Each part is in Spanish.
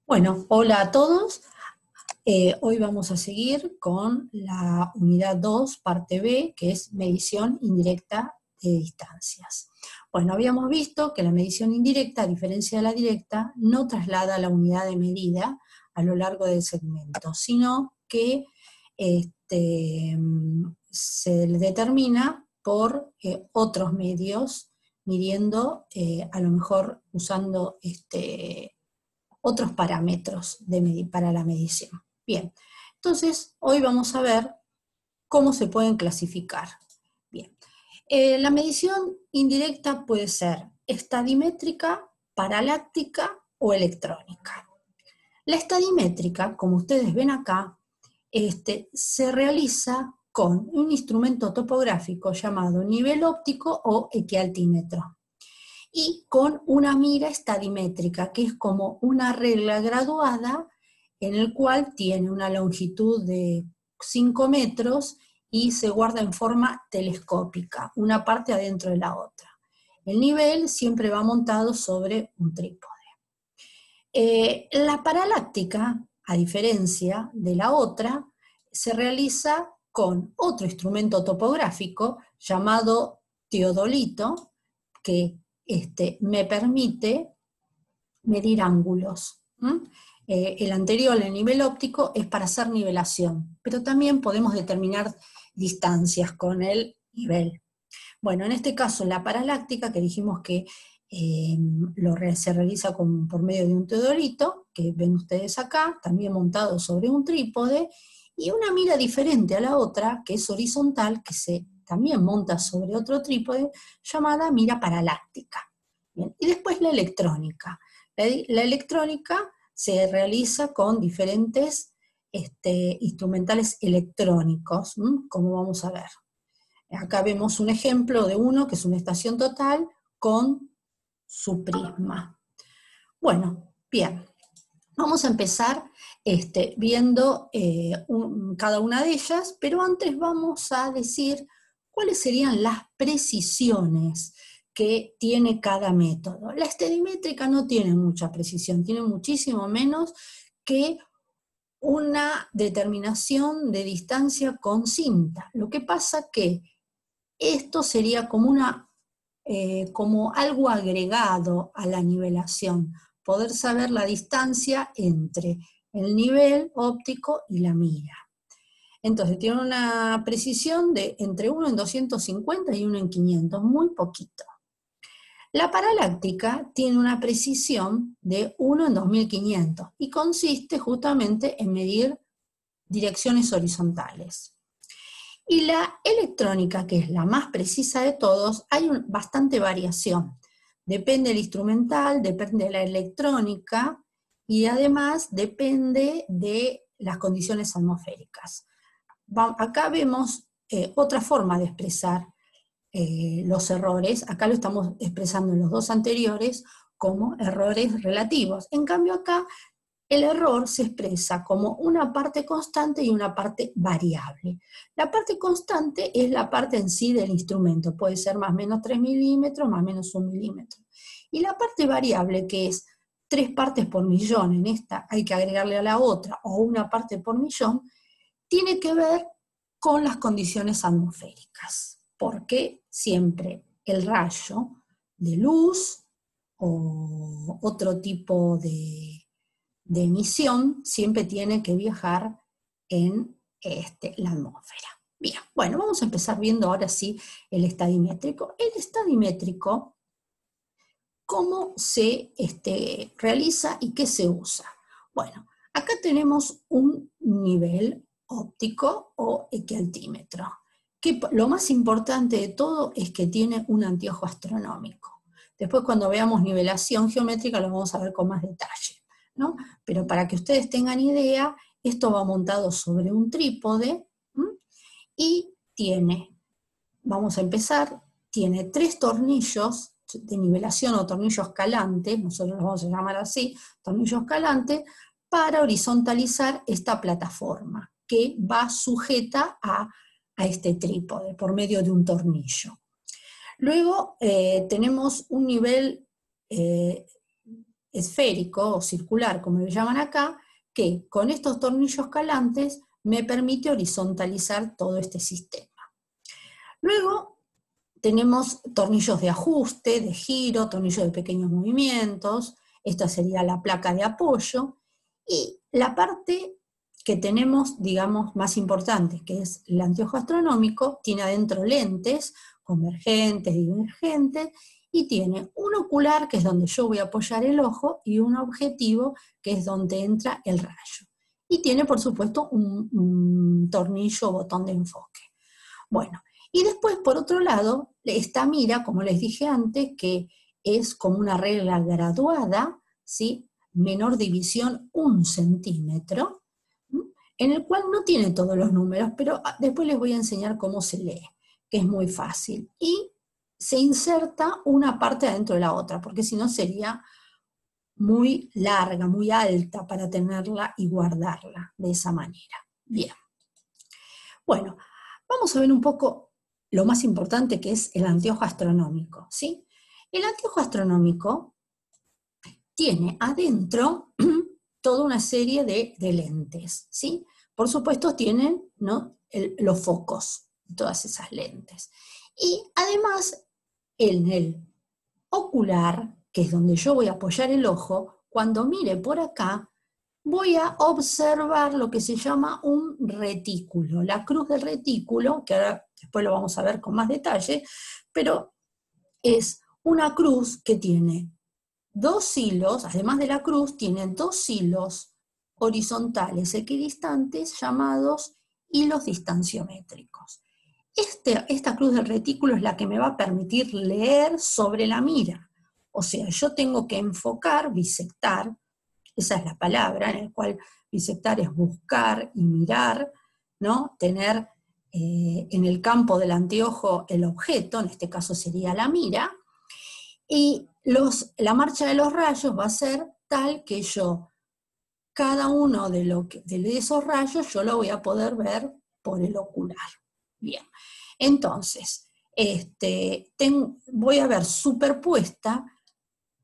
Bueno, hola a todos. Hoy vamos a seguir con la unidad 2, parte B, que es medición indirecta de distancias. Bueno, habíamos visto que la medición indirecta, a diferencia de la directa, no traslada la unidad de medida a lo largo del segmento, sino que se determina por otros medios, midiendo, a lo mejor usando otros parámetros para la medición. Bien, entonces hoy vamos a ver cómo se pueden clasificar. Bien, la medición indirecta puede ser estadimétrica, paraláctica o electrónica. La estadimétrica, como ustedes ven acá, se realiza con un instrumento topográfico llamado nivel óptico o equialtímetro, y con una mira estadimétrica, que es como una regla graduada en el cual tiene una longitud de 5 metros y se guarda en forma telescópica, una parte adentro de la otra. El nivel siempre va montado sobre un trípode. La paraláctica, a diferencia de la otra, se realiza con otro instrumento topográfico llamado teodolito, que me permite medir ángulos. El anterior, el nivel óptico, es para hacer nivelación, pero también podemos determinar distancias con el nivel. Bueno, en este caso la paraláctica, que dijimos que se realiza por medio de un teodolito, que ven ustedes acá, también montado sobre un trípode, y una mira diferente a la otra, que es horizontal, que se también monta sobre otro trípode, llamada mira paraláctica. Bien, y después la electrónica. La electrónica se realiza con diferentes instrumentales electrónicos, como vamos a ver. Acá vemos un ejemplo de uno que es una estación total con su prisma. Bueno, bien, vamos a empezar viendo cada una de ellas, pero antes vamos a decir cuáles serían las precisiones que tiene cada método. La estadimétrica no tiene mucha precisión, tiene muchísimo menos que una determinación de distancia con cinta. Lo que pasa que esto sería como algo agregado a la nivelación, poder saber la distancia entre el nivel óptico y la mira. Entonces tiene una precisión de entre 1 en 250 y 1 en 500, muy poquito. La paraláctica tiene una precisión de 1 en 2500 y consiste justamente en medir direcciones horizontales. Y la electrónica, que es la más precisa de todos, hay bastante variación. Depende del instrumental, depende de la electrónica y además depende de las condiciones atmosféricas. Acá vemos otra forma de expresar los errores. Acá lo estamos expresando en los dos anteriores como errores relativos. En cambio acá el error se expresa como una parte constante y una parte variable. La parte constante es la parte en sí del instrumento, puede ser más o menos 3 milímetros, más o menos 1 milímetro. Y la parte variable, que es 3 partes por millón, en esta hay que agregarle a la otra, o 1 parte por millón, tiene que ver con las condiciones atmosféricas, porque siempre el rayo de luz o otro tipo de emisión siempre tiene que viajar en la atmósfera. Bien, bueno, vamos a empezar viendo ahora sí el estadimétrico. El estadimétrico, ¿cómo se realiza y qué se usa? Bueno, acá tenemos un nivel óptico o equialtímetro, que lo más importante de todo es que tiene un anteojo astronómico. Después cuando veamos nivelación geométrica lo vamos a ver con más detalle, ¿no? Pero para que ustedes tengan idea, esto va montado sobre un trípode y tiene, vamos a empezar, tiene 3 tornillos de nivelación o tornillo escalante, nosotros los vamos a llamar así, tornillo escalante, para horizontalizar esta plataforma que va sujeta a este trípode por medio de un tornillo. Luego tenemos un nivel esférico o circular, como lo llaman acá, que con estos tornillos calantes me permite horizontalizar todo este sistema. Luego tenemos tornillos de ajuste, de giro, tornillos de pequeños movimientos, esta sería la placa de apoyo, y la parte que tenemos, digamos, más importante, que es el anteojo astronómico, tiene adentro lentes convergentes, divergentes, y tiene un ocular, que es donde yo voy a apoyar el ojo, y un objetivo, que es donde entra el rayo. Y tiene, por supuesto, un tornillo o botón de enfoque. Bueno, y después, por otro lado, esta mira, como les dije antes, que es como una regla graduada, ¿sí? Menor división 1 centímetro, en el cual no tiene todos los números, pero después les voy a enseñar cómo se lee, que es muy fácil. Y se inserta una parte adentro de la otra, porque si no sería muy larga, muy alta para tenerla y guardarla de esa manera. Bien. Bueno, vamos a ver un poco lo más importante, que es el anteojo astronómico, ¿sí? El anteojo astronómico tiene adentro toda una serie de lentes, ¿sí? Por supuesto tienen, ¿no?, los focos, todas esas lentes. Y además, en el ocular, que es donde yo voy a apoyar el ojo, cuando mire por acá, voy a observar lo que se llama un retículo. La cruz del retículo, que ahora después lo vamos a ver con más detalle, pero es una cruz que tiene dos hilos, además de la cruz, tiene dos hilos horizontales equidistantes llamados hilos distanciométricos. Esta cruz del retículo es la que me va a permitir leer sobre la mira. O sea, yo tengo que enfocar, bisectar, esa es la palabra, en la cual bisectar es buscar y mirar, ¿no? Tener en el campo del anteojo el objeto, en este caso sería la mira, y la marcha de los rayos va a ser tal que cada uno de esos rayos yo lo voy a poder ver por el ocular. Bien, entonces, voy a ver superpuesta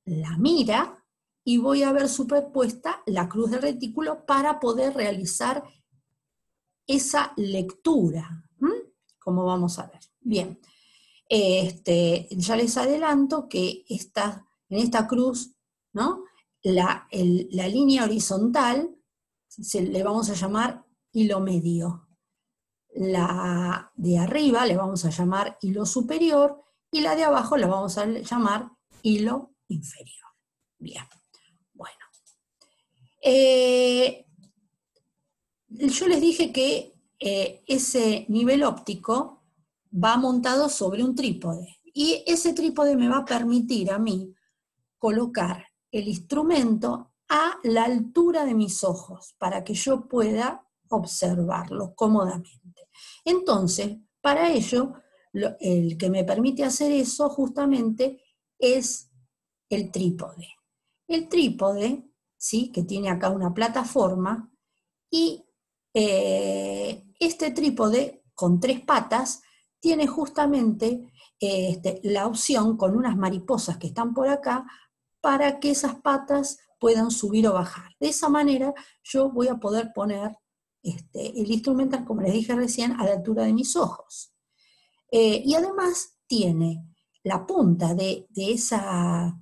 la mira y voy a ver superpuesta la cruz del retículo para poder realizar esa lectura. Como vamos a ver. Bien, ya les adelanto que en esta cruz, ¿no?, la línea horizontal le vamos a llamar hilo medio. La de arriba le vamos a llamar hilo superior y la de abajo la vamos a llamar hilo inferior. Bien, bueno. Yo les dije que ese nivel óptico va montado sobre un trípode y ese trípode me va a permitir a mí colocar el instrumento a la altura de mis ojos para que yo pueda observarlo cómodamente. Entonces, para ello, el que me permite hacer eso justamente es el trípode. El trípode, ¿sí?, que tiene acá una plataforma, y este trípode con 3 patas tiene justamente la opción con unas mariposas que están por acá para que esas patas puedan subir o bajar. De esa manera yo voy a poder poner el instrumental, como les dije recién, a la altura de mis ojos. Y además tiene la punta de esas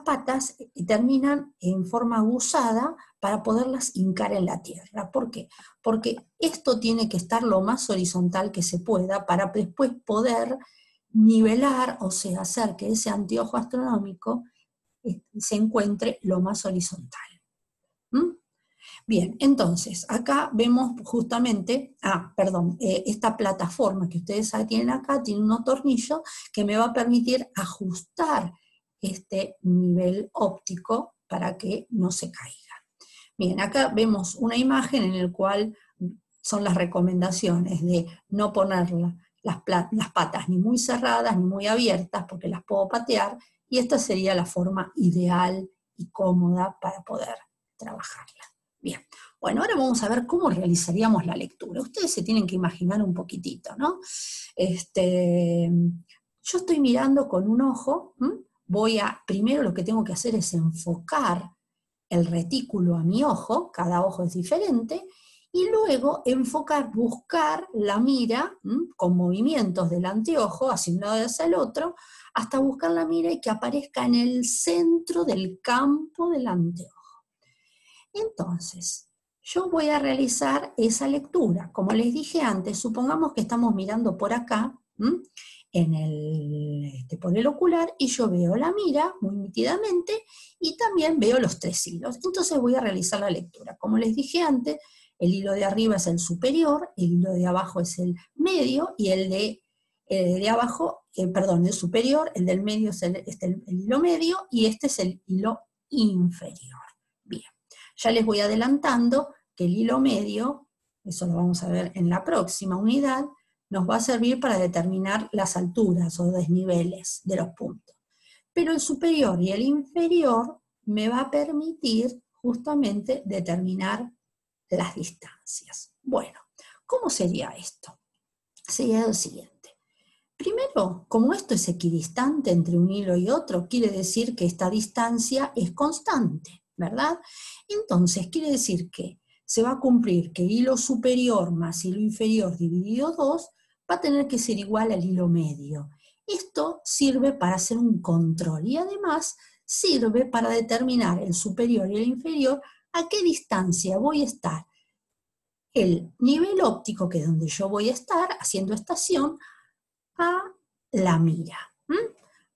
patas terminan en forma aguzada para poderlas hincar en la tierra. ¿Por qué? Porque esto tiene que estar lo más horizontal que se pueda para después poder nivelar, o sea, hacer que ese anteojo astronómico se encuentre lo más horizontal. Bien, entonces, acá vemos justamente, esta plataforma que ustedes tienen acá, tiene unos tornillos que me va a permitir ajustar este nivel óptico para que no se caiga. Bien, acá vemos una imagen en la cual son las recomendaciones de no poner las patas ni muy cerradas ni muy abiertas porque las puedo patear, y esta sería la forma ideal y cómoda para poder trabajarla. Bien, bueno, ahora vamos a ver cómo realizaríamos la lectura. Ustedes se tienen que imaginar un poquitito, ¿no? Yo estoy mirando con un ojo, primero lo que tengo que hacer es enfocar el retículo a mi ojo, cada ojo es diferente, y luego enfocar, buscar la mira con movimientos del anteojo hacia un lado y hacia el otro, hasta buscar la mira y que aparezca en el centro del campo del anteojo. Entonces, yo voy a realizar esa lectura. Como les dije antes, supongamos que estamos mirando por acá, por el ocular, y yo veo la mira muy nítidamente y también veo los 3 hilos. Entonces voy a realizar la lectura. Como les dije antes, el hilo de arriba es el superior, el hilo de abajo es el medio, y el de abajo, el superior, el del medio es el hilo medio, y este es el hilo inferior. Bien, ya les voy adelantando que el hilo medio, eso lo vamos a ver en la próxima unidad, nos va a servir para determinar las alturas o desniveles de los puntos. Pero el superior y el inferior me va a permitir justamente determinar las distancias. Bueno, ¿cómo sería esto? Sería lo siguiente. Primero, como esto es equidistante entre un hilo y otro, quiere decir que esta distancia es constante, ¿verdad? Entonces, quiere decir que se va a cumplir que hilo superior más hilo inferior dividido 2 va a tener que ser igual al hilo medio. Esto sirve para hacer un control y además sirve para determinar el superior y el inferior a qué distancia voy a estar. El nivel óptico, que es donde yo voy a estar haciendo estación, a la mira.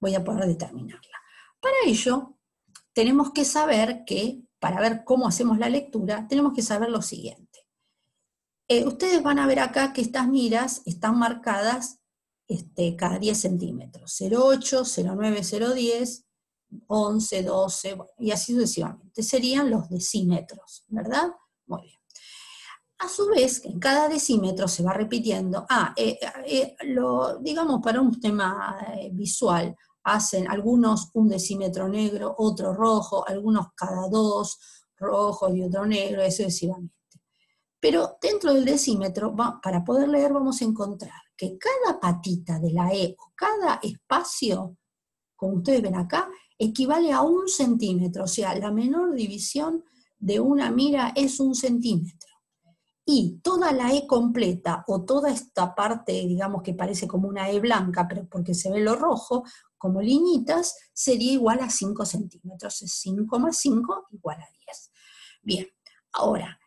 Voy a poder determinarla. Para ello, tenemos que saber que, para ver cómo hacemos la lectura, tenemos que saber lo siguiente. Ustedes van a ver acá que estas miras están marcadas cada 10 centímetros. 0,8, 0,9, 0,10, 11, 12, y así sucesivamente. Serían los decímetros, ¿verdad? Muy bien. A su vez, en cada decímetro se va repitiendo, digamos para un tema visual, hacen algunos un decímetro negro, otro rojo, algunos cada 2 rojos y otro negro, eso sucesivamente. Pero dentro del decímetro, para poder leer, vamos a encontrar que cada patita de la E, o cada espacio, como ustedes ven acá, equivale a 1 centímetro, o sea, la menor división de una mira es 1 centímetro. Y toda la E completa, o toda esta parte, digamos que parece como una E blanca, pero porque se ve lo rojo, como liñitas, sería igual a 5 centímetros. Es 5 más 5 igual a 10. Bien, ahora,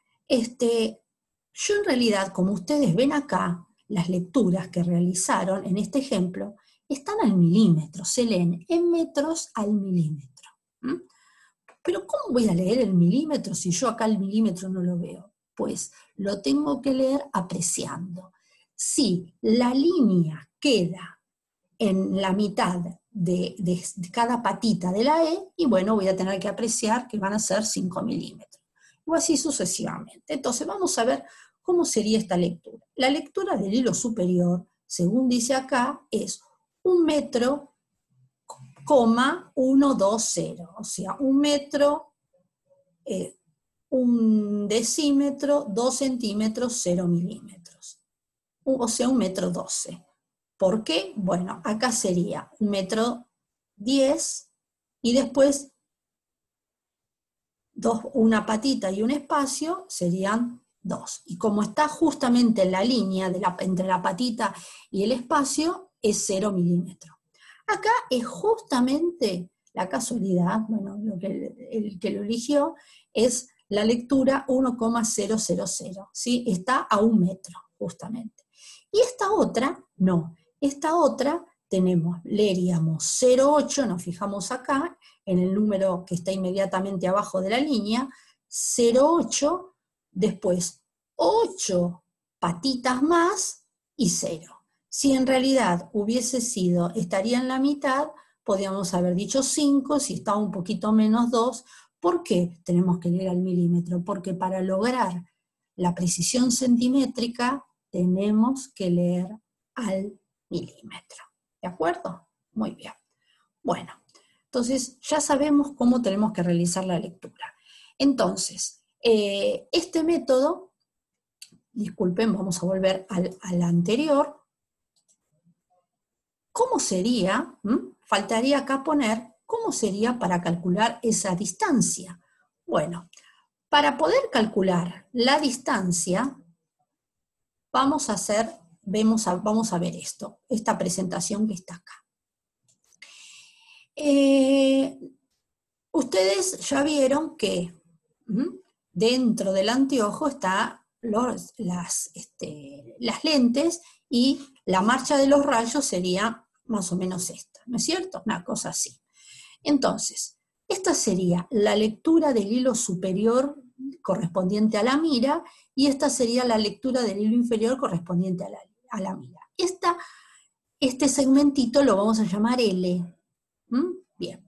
yo en realidad, como ustedes ven acá, las lecturas que realizaron en este ejemplo, están al milímetro, se leen en metros al milímetro. Pero ¿cómo voy a leer el milímetro si yo acá el milímetro no lo veo? Pues lo tengo que leer apreciando. Si la línea queda en la mitad de cada patita de la E, y bueno, voy a tener que apreciar que van a ser 5 milímetros. O así sucesivamente. Entonces vamos a ver cómo sería esta lectura. La lectura del hilo superior, según dice acá, es 1 metro, 120, o sea, 1 metro, 1 decímetro, 2 centímetros, 0 milímetros. O sea, 1 metro 12. ¿Por qué? Bueno, acá sería 1 metro 10 y después una patita y un espacio serían 2. Y como está justamente en la línea entre la patita y el espacio, es 0 milímetros. Acá es justamente la casualidad, bueno, el que lo eligió es la lectura 1,000, ¿sí? Está a 1 metro, justamente. Y esta otra, no. Esta otra leeríamos 0,8, nos fijamos acá, en el número que está inmediatamente abajo de la línea, 0,8, después 8 patitas más y 0. Si en realidad hubiese sido, estaría en la mitad, podríamos haber dicho 5, si está un poquito menos 2. ¿Por qué tenemos que leer al milímetro? Porque para lograr la precisión centimétrica tenemos que leer al milímetro. ¿De acuerdo? Muy bien. Bueno, entonces ya sabemos cómo tenemos que realizar la lectura. Entonces, este método, disculpen, vamos a volver al anterior. ¿Cómo sería? Faltaría acá poner ¿cómo sería para calcular esa distancia? Bueno, para poder calcular la distancia, vamos a ver esto, esta presentación que está acá. Ustedes ya vieron que dentro del anteojo están las lentes y la marcha de los rayos sería más o menos esta, ¿no es cierto? Una cosa así. Entonces, esta sería la lectura del hilo superior correspondiente a la mira y esta sería la lectura del hilo inferior correspondiente a la mira. Este segmentito lo vamos a llamar L. Bien.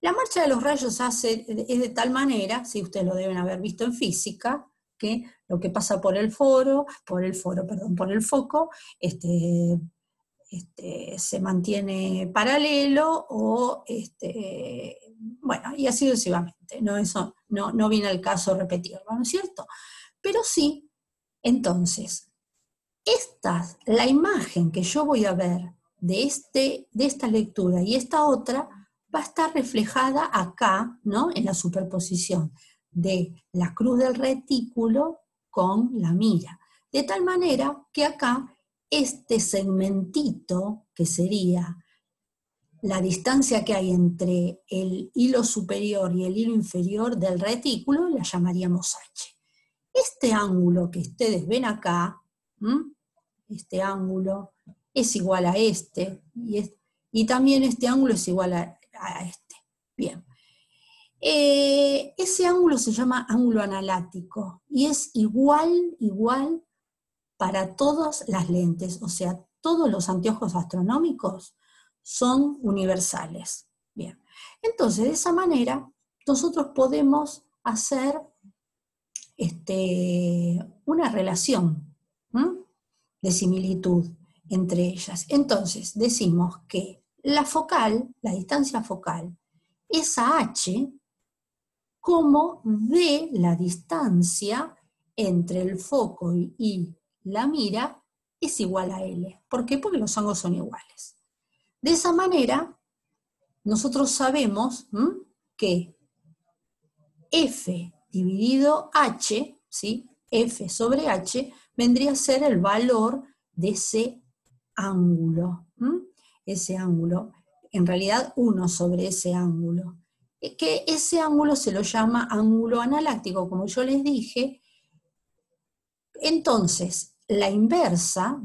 La marcha de los rayos es de tal manera, si ustedes lo deben haber visto en física, que lo que pasa por el foco, se mantiene paralelo bueno, y así sucesivamente. No, eso no viene al caso repetirlo, ¿no es cierto? Pero sí, entonces, la imagen que yo voy a ver de esta lectura y esta otra va a estar reflejada acá, ¿no? En la superposición de la cruz del retículo con la mira. De tal manera que acá este segmentito, que sería la distancia que hay entre el hilo superior y el hilo inferior del retículo, la llamaríamos H. Este ángulo que ustedes ven acá, este ángulo es igual a este, y también este ángulo es igual a este. Bien. Ese ángulo se llama ángulo analático, y es igual para todas las lentes, o sea, todos los anteojos astronómicos son universales. Bien. Entonces, de esa manera, nosotros podemos hacer una relación de similitud entre ellas. Entonces, decimos que la distancia focal, es a H como de la distancia entre el foco y la mira es igual a L. ¿Por qué? Porque los ángulos son iguales. De esa manera, nosotros sabemos que F dividido H, ¿sí? F sobre H, vendría a ser el valor de ese ángulo. Ese ángulo, en realidad 1 sobre ese ángulo. Que ese ángulo se lo llama ángulo analáctico, como yo les dije. Entonces, la inversa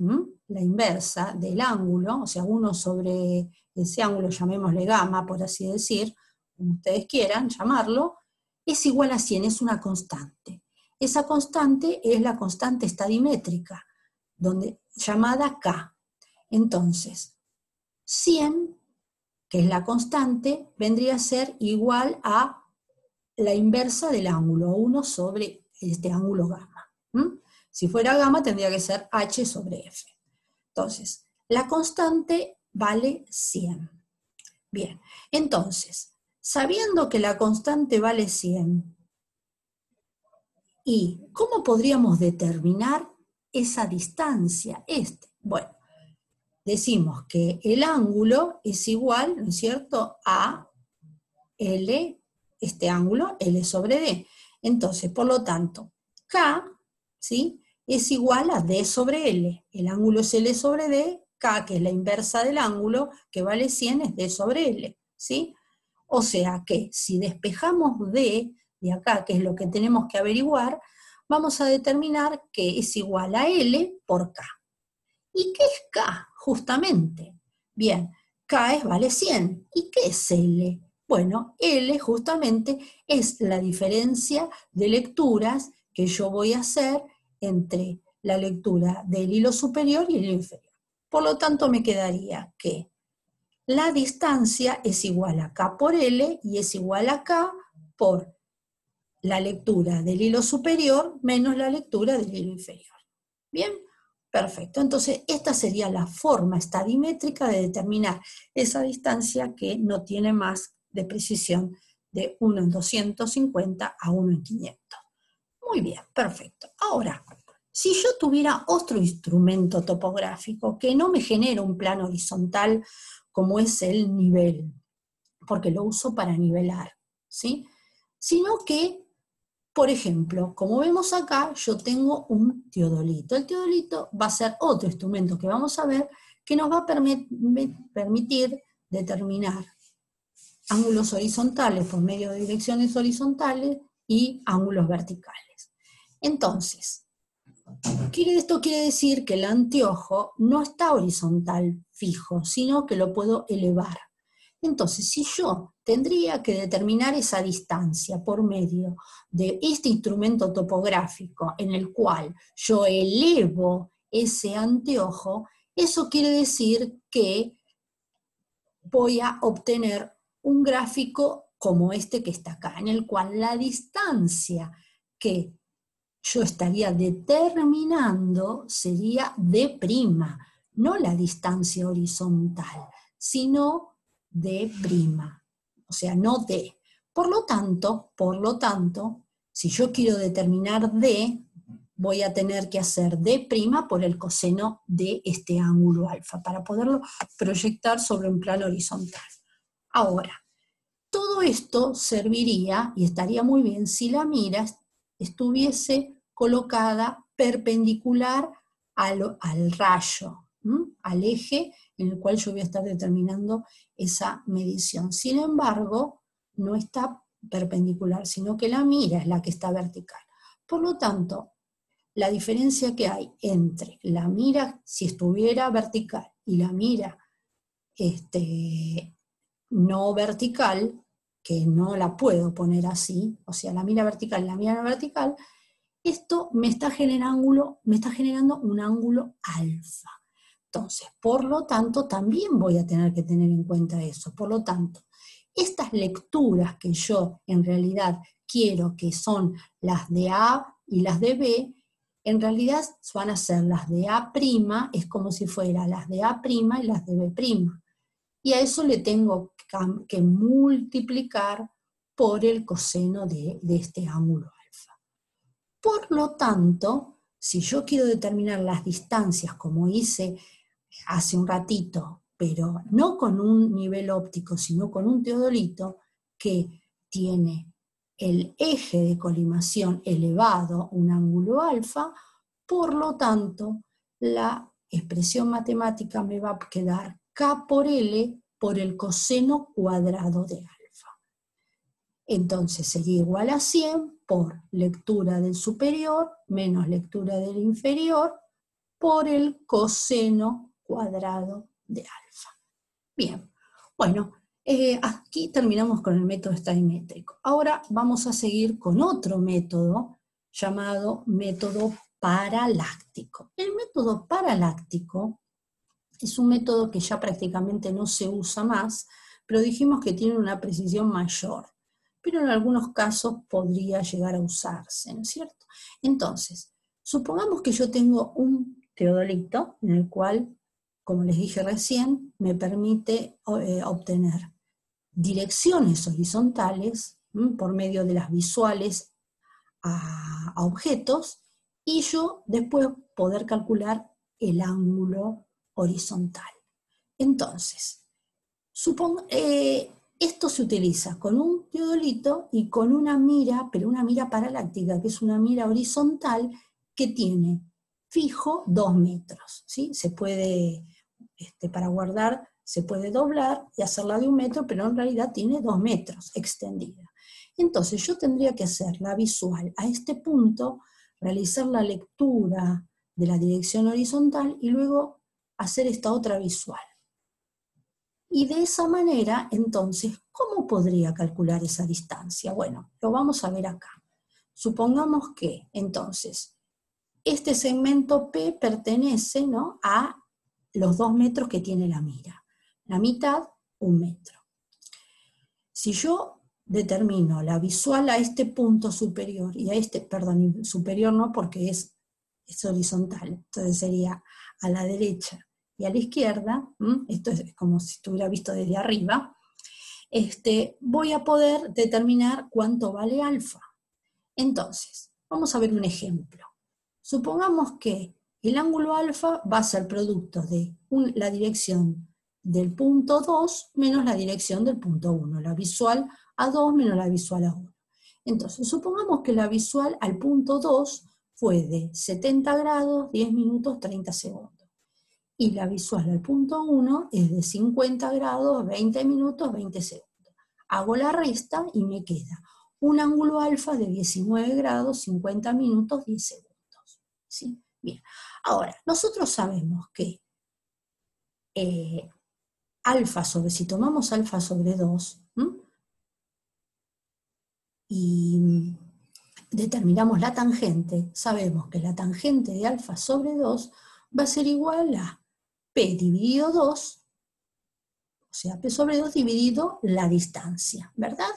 del ángulo, o sea, 1 sobre ese ángulo, llamémosle gamma, por así decir, como ustedes quieran llamarlo, es igual a 100, es una constante. Esa constante es la constante estadimétrica, llamada K. Entonces, 100, que es la constante, vendría a ser igual a la inversa del ángulo, 1 sobre este ángulo gamma. Si fuera gamma tendría que ser H sobre F. Entonces, la constante vale 100. Bien, entonces, sabiendo que la constante vale 100, ¿y cómo podríamos determinar esa distancia? Bueno, decimos que el ángulo es igual, ¿no es cierto?, a L, este ángulo, L sobre D. Entonces, por lo tanto, K, ¿sí?, es igual a D sobre L. El ángulo es L sobre D, K, que es la inversa del ángulo, que vale 100, es D sobre L, ¿sí? O sea que si despejamos D de acá, que es lo que tenemos que averiguar, vamos a determinar que es igual a L por K. ¿Y qué es K, justamente? Bien, K vale 100. ¿Y qué es L? Bueno, L justamente es la diferencia de lecturas que yo voy a hacer entre la lectura del hilo superior y el hilo inferior. Por lo tanto, me quedaría que la distancia es igual a K por L y es igual a K por la lectura del hilo superior menos la lectura del hilo inferior. ¿Bien? Perfecto. Entonces, esta sería la forma estadimétrica de determinar esa distancia que no tiene más de precisión de 1 en 250 a 1 en 500. Muy bien, perfecto. Ahora, si yo tuviera otro instrumento topográfico que no me genera un plano horizontal como es el nivel, porque lo uso para nivelar, ¿sí? Sino que, por ejemplo, como vemos acá, yo tengo un teodolito. El teodolito va a ser otro instrumento que vamos a ver que nos va a permitir determinar ángulos horizontales por medio de direcciones horizontales y ángulos verticales. Entonces, esto quiere decir que el anteojo no está horizontal fijo, sino que lo puedo elevar. Entonces, si yo tendría que determinar esa distancia por medio de este instrumento topográfico en el cual yo elevo ese anteojo, eso quiere decir que voy a obtener un gráfico como este que está acá, en el cual la distancia que yo estaría determinando sería D', no la distancia horizontal, sino D', o sea, no D. Por lo tanto, si yo quiero determinar D, voy a tener que hacer D' por el coseno de este ángulo alfa, para poderlo proyectar sobre un plano horizontal. Ahora, todo esto serviría, y estaría muy bien, si la mira estuviese colocada perpendicular al rayo, al eje en el cual yo voy a estar determinando esa medición. Sin embargo, no está perpendicular, sino que la mira es la que está vertical. Por lo tanto, la diferencia que hay entre la mira, si estuviera vertical, y la mira no vertical, que no la puedo poner así, o sea, la mira vertical y la mira no vertical, esto me está generando un ángulo alfa. Entonces, por lo tanto, también voy a tener que tener en cuenta eso. Por lo tanto, estas lecturas que yo en realidad quiero que son las de A y las de B, en realidad van a ser las de A', es como si fueran las de A' y las de B'. Y a eso le tengo que multiplicar por el coseno de este ángulo alfa. Por lo tanto, si yo quiero determinar las distancias como hice hace un ratito, pero no con un nivel óptico, sino con un teodolito que tiene el eje de colimación elevado, un ángulo alfa, por lo tanto, la expresión matemática me va a quedar K por L por el coseno cuadrado de alfa. Entonces sería igual a 100 por lectura del superior menos lectura del inferior por el coseno cuadrado de alfa. Bien, bueno, aquí terminamos con el método estadimétrico. Ahora vamos a seguir con otro método llamado método paraláctico. El método paraláctico es un método que ya prácticamente no se usa más, pero dijimos que tiene una precisión mayor, pero en algunos casos podría llegar a usarse, ¿no es cierto? Entonces, supongamos que yo tengo un teodolito en el cual, como les dije recién, me permite obtener direcciones horizontales por medio de las visuales a objetos, y yo después poder calcular el ángulo horizontal. Entonces, esto se utiliza con un teodolito y con una mira, pero una mira paraláctica, que es una mira horizontal que tiene fijo 2 metros, ¿sí? Se puede, para guardar, se puede doblar y hacerla de 1 metro, pero en realidad tiene 2 metros extendida. Entonces yo tendría que hacer la visual a este punto, realizar la lectura de la dirección horizontal y luego hacer esta otra visual. Y de esa manera, entonces, ¿cómo podría calcular esa distancia? Bueno, lo vamos a ver acá. Supongamos que, entonces, este segmento P pertenece, ¿no?, a los 2 metros que tiene la mira. La mitad, 1 metro. Si yo determino la visual a este punto superior, y a este, perdón, superior no porque es horizontal, entonces sería a la derecha y a la izquierda, esto es como si estuviera visto desde arriba, voy a poder determinar cuánto vale alfa. Entonces, vamos a ver un ejemplo. Supongamos que el ángulo alfa va a ser producto de la dirección del punto 2 menos la dirección del punto 1, la visual a 2 menos la visual a 1. Entonces, supongamos que la visual al punto 2 fue de 70 grados, 10 minutos, 30 segundos. Y la visual al punto 1 es de 50 grados, 20 minutos, 20 segundos. Hago la resta y me queda un ángulo alfa de 19 grados, 50 minutos, 10 segundos. ¿Sí? Bien. Ahora, nosotros sabemos que si tomamos alfa sobre 2, y determinamos la tangente, sabemos que la tangente de alfa sobre 2 va a ser igual a P dividido 2, o sea, P sobre 2 dividido la distancia, ¿verdad?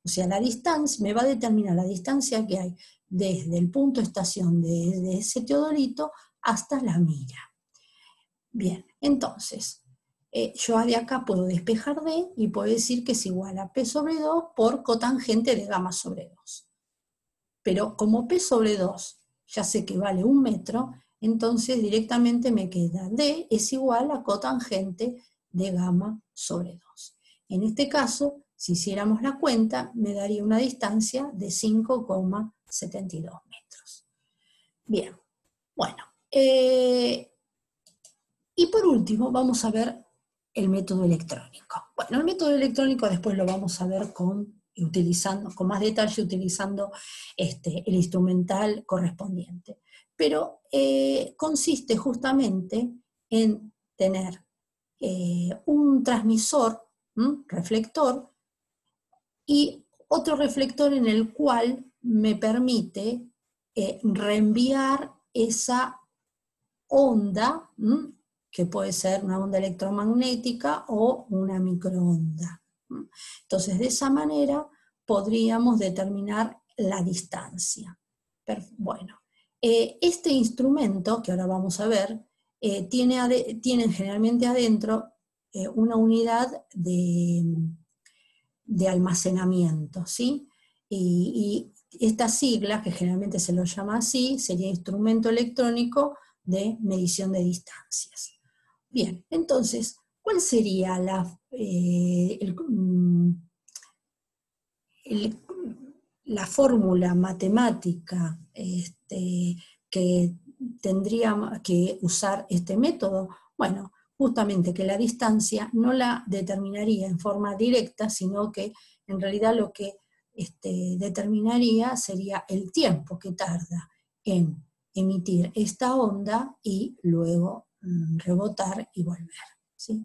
O sea, la distancia me va a determinar la distancia que hay desde el punto estación de ese teodolito hasta la mira. Bien, entonces, yo de acá puedo despejar D y puedo decir que es igual a P sobre 2 por cotangente de gamma sobre 2. Pero como P sobre 2 ya sé que vale 1 metro, entonces directamente me queda D es igual a cotangente de gamma sobre 2. En este caso, si hiciéramos la cuenta, me daría una distancia de 5,72 metros. Bien, bueno. Y por último, vamos a ver el método electrónico. Bueno, el método electrónico después lo vamos a ver con más detalle utilizando el instrumental correspondiente. Pero consiste justamente en tener un transmisor, reflector, y otro reflector en el cual me permite reenviar esa onda, que puede ser una onda electromagnética o una microonda. Entonces, de esa manera podríamos determinar la distancia. Bueno, este instrumento, que ahora vamos a ver, tiene generalmente adentro una unidad de almacenamiento, ¿sí? Y estas siglas, que generalmente se lo llama así, sería instrumento electrónico de medición de distancias. Bien, entonces, ¿cuál sería la fórmula matemática que tendría que usar este método? Bueno, justamente que la distancia no la determinaría en forma directa, sino que en realidad lo que determinaría sería el tiempo que tarda en emitir esta onda y luego rebotar y volver, ¿sí?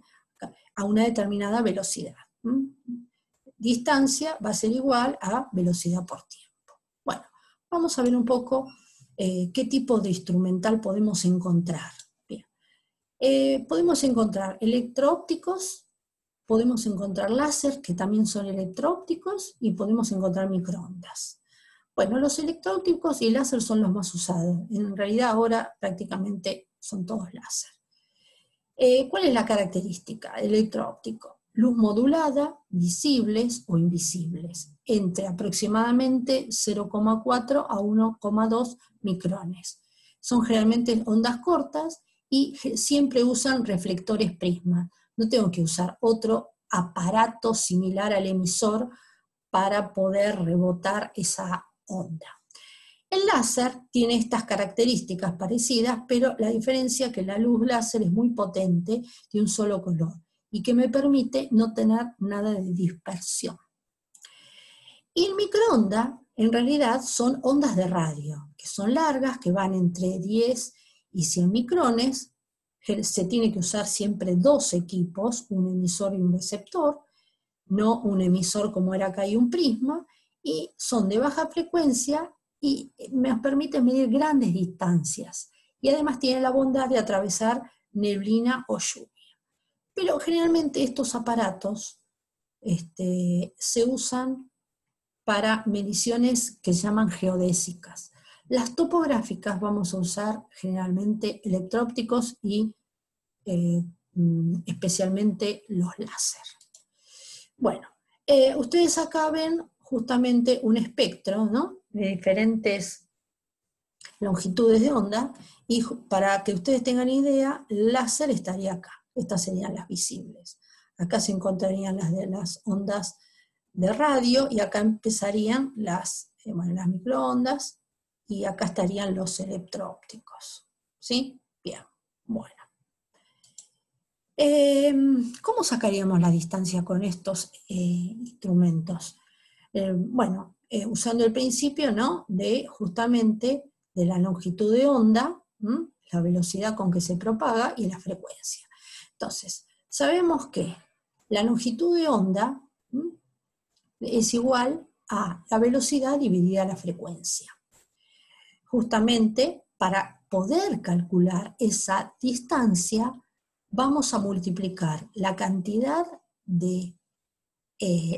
A una determinada velocidad. Distancia va a ser igual a velocidad por tiempo. Bueno, vamos a ver un poco qué tipo de instrumental podemos encontrar. Bien. Podemos encontrar electroópticos, podemos encontrar láser, que también son electroópticos, y podemos encontrar microondas. Bueno, los electroópticos y láser son los más usados. En realidad ahora prácticamente son todos láser. ¿Cuál es la característica? Electroóptico. Luz modulada, visibles o invisibles, entre aproximadamente 0,4 a 1,2 micrones. Son generalmente ondas cortas y siempre usan reflectores prisma. No tengo que usar otro aparato similar al emisor para poder rebotar esa onda. El láser tiene estas características parecidas, pero la diferencia es que la luz láser es muy potente, de un solo color, y que me permite no tener nada de dispersión. Y el microondas, en realidad, son ondas de radio, que son largas, que van entre 10 y 100 micrones. Se tiene que usar siempre 2 equipos, un emisor y un receptor, no un emisor como era acá y un prisma, y son de baja frecuencia y me permite medir grandes distancias. Y además tiene la bondad de atravesar neblina o lluvia. Pero generalmente estos aparatos se usan para mediciones que se llaman geodésicas. Las topográficas vamos a usar generalmente electroópticos y especialmente los láser. Bueno, ustedes acá ven justamente un espectro, ¿no?, de diferentes longitudes de onda, y para que ustedes tengan idea, el láser estaría acá. Estas serían las visibles. Acá se encontrarían las de las ondas de radio, y acá empezarían las microondas, y acá estarían los electroópticos. ¿Sí? Bien, bueno. ¿Cómo sacaríamos la distancia con estos instrumentos? Usando el principio, ¿no?, de justamente de la longitud de onda, la velocidad con que se propaga y la frecuencia. Entonces, sabemos que la longitud de onda es igual a la velocidad dividida la frecuencia. Justamente para poder calcular esa distancia, vamos a multiplicar la cantidad de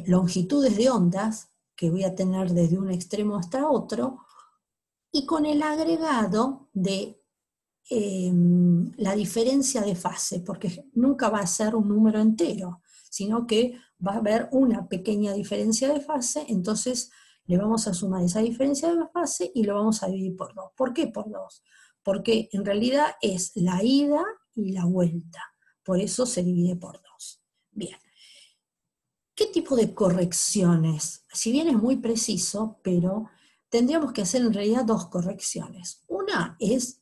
longitudes de ondas que voy a tener desde un extremo hasta otro, y con el agregado de la diferencia de fase, porque nunca va a ser un número entero, sino que va a haber una pequeña diferencia de fase. Entonces le vamos a sumar esa diferencia de fase y lo vamos a dividir por 2. ¿Por qué por 2? Porque en realidad es la ida y la vuelta, por eso se divide por 2. Bien. ¿Qué tipo de correcciones? Si bien es muy preciso, pero tendríamos que hacer en realidad 2 correcciones. Una es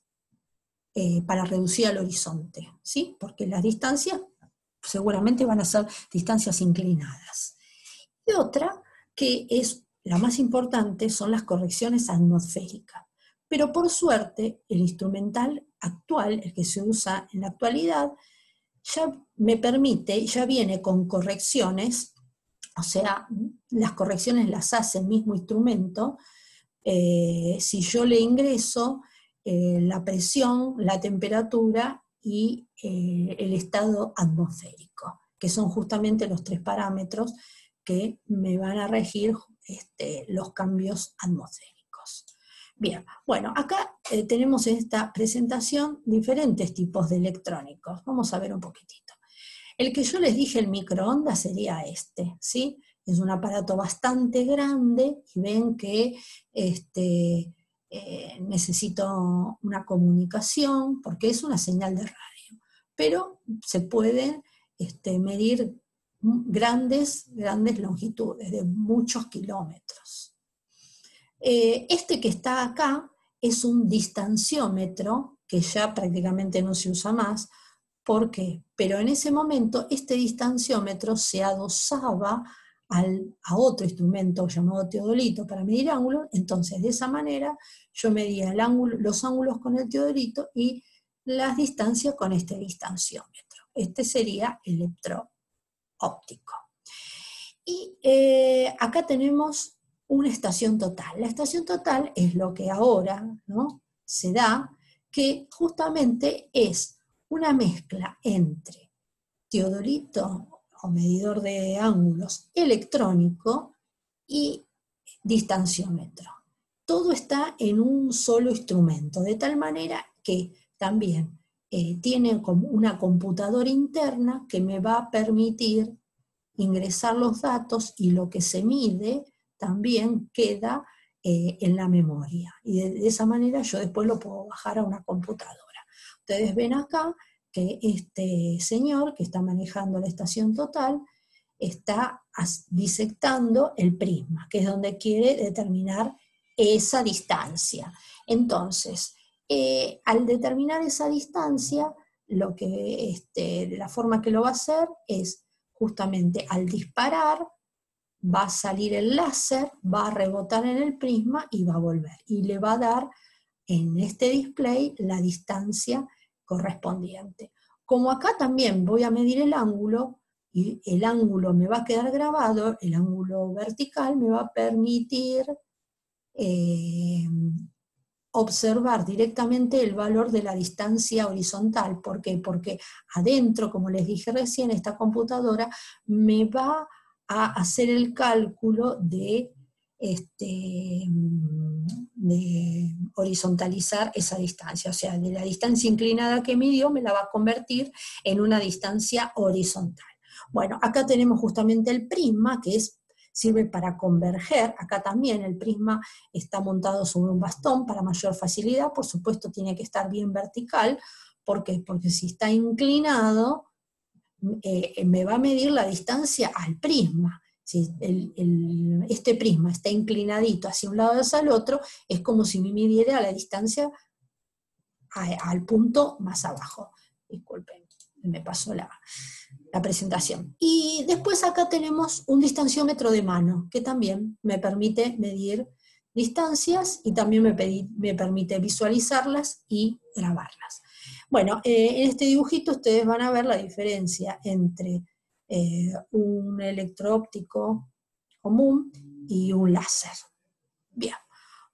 para reducir al horizonte, ¿sí? Porque las distancias seguramente van a ser distancias inclinadas. Y otra, que es la más importante, son las correcciones atmosféricas. Pero por suerte, el instrumental actual, el que se usa en la actualidad, ya me permite, ya viene con correcciones, o sea, las correcciones las hace el mismo instrumento. Si yo le ingreso la presión, la temperatura y el estado atmosférico, que son justamente los 3 parámetros que me van a regir los cambios atmosféricos. Bien, bueno, acá tenemos en esta presentación diferentes tipos de electrónicos. Vamos a ver un poquitito. El que yo les dije, el microondas, sería este, ¿sí? Es un aparato bastante grande, y ven que necesito una comunicación, porque es una señal de radio, pero se pueden medir grandes longitudes, de muchos kilómetros. Este que está acá es un distanciómetro, que ya prácticamente no se usa más. ¿Por qué? Pero en ese momento este distanciómetro se adosaba a otro instrumento llamado teodolito para medir ángulos. Entonces, de esa manera yo medía los ángulos con el teodolito y las distancias con este distanciómetro. Este sería electroóptico. Y acá tenemos una estación total. La estación total es lo que ahora, ¿no?, se da, que justamente es una mezcla entre teodolito o medidor de ángulos electrónico y distanciómetro. Todo está en un solo instrumento, de tal manera que también tiene como una computadora interna que me va a permitir ingresar los datos, y lo que se mide también queda en la memoria. Y de esa manera yo después lo puedo bajar a una computadora. Ustedes ven acá que este señor que está manejando la estación total está disectando el prisma, que es donde quiere determinar esa distancia. Entonces, al determinar esa distancia, la forma que lo va a hacer es justamente al disparar, va a salir el láser, va a rebotar en el prisma y va a volver. Y le va a dar en este display la distancia correspondiente. Como acá también voy a medir el ángulo, y el ángulo me va a quedar grabado, el ángulo vertical me va a permitir observar directamente el valor de la distancia horizontal. ¿Por qué? Porque adentro, como les dije recién, esta computadora me va a hacer el cálculo de horizontalizar esa distancia, o sea, de la distancia inclinada que midió me la va a convertir en una distancia horizontal. Bueno, acá tenemos justamente el prisma, que sirve para converger. Acá también el prisma está montado sobre un bastón para mayor facilidad. Por supuesto tiene que estar bien vertical. ¿Por qué? Porque si está inclinado me va a medir la distancia al prisma. Si este prisma está inclinadito hacia un lado o hacia el otro, es como si me midiera la distancia al punto más abajo. Disculpen, me pasó la presentación. Y después acá tenemos un distanciómetro de mano, que también me permite medir distancias y también me permite visualizarlas y grabarlas. Bueno, en este dibujito ustedes van a ver la diferencia entre un electroóptico común y un láser. Bien,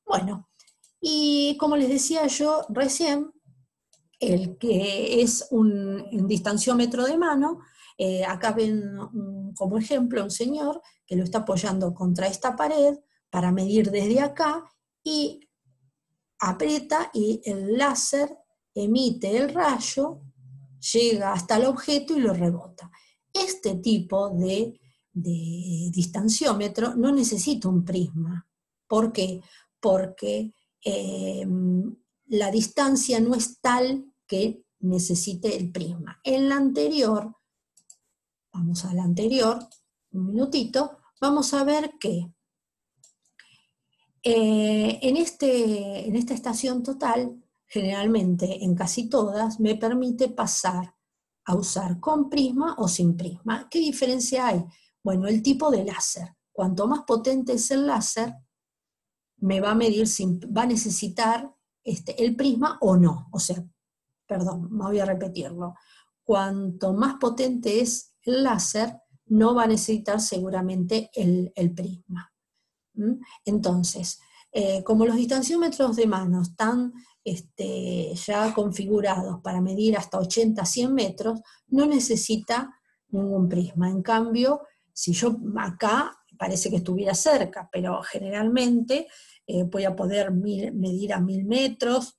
bueno, y como les decía yo recién, el que es un distanciómetro de mano, acá ven como ejemplo un señor que lo está apoyando contra esta pared para medir desde acá y aprieta y el láser emite el rayo, llega hasta el objeto y lo rebota. Este tipo de distanciómetro no necesita un prisma. ¿Por qué? Porque la distancia no es tal que necesite el prisma. En la anterior, vamos a la anterior, un minutito, vamos a ver que en esta estación total, generalmente en casi todas, me permite pasar a usar con prisma o sin prisma. ¿Qué diferencia hay? Bueno, el tipo de láser. Cuanto más potente es el láser, me va a medir, va a necesitar el prisma o no. O sea, perdón, me voy a repetirlo. Cuanto más potente es el láser, no va a necesitar seguramente el prisma. Entonces, como los distanciómetros de mano están ya configurados para medir hasta 80-100 metros, no necesita ningún prisma. En cambio, si yo acá parece que estuviera cerca, pero generalmente voy a poder medir a 1000 metros,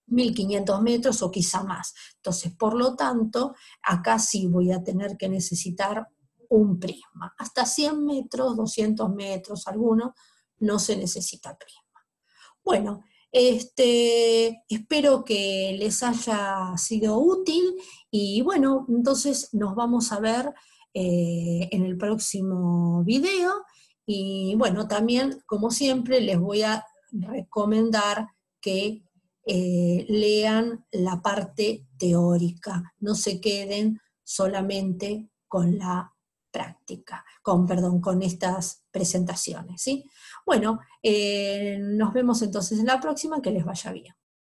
1500 metros o quizá más. Entonces, por lo tanto, acá sí voy a tener que necesitar un prisma. Hasta 100 metros, 200 metros, algunos, no se necesita prisma. Bueno, espero que les haya sido útil y bueno, entonces nos vamos a ver en el próximo video y bueno, también como siempre les voy a recomendar que lean la parte teórica, no se queden solamente con la práctica, con estas presentaciones, ¿sí? Bueno, nos vemos entonces en la próxima, que les vaya bien.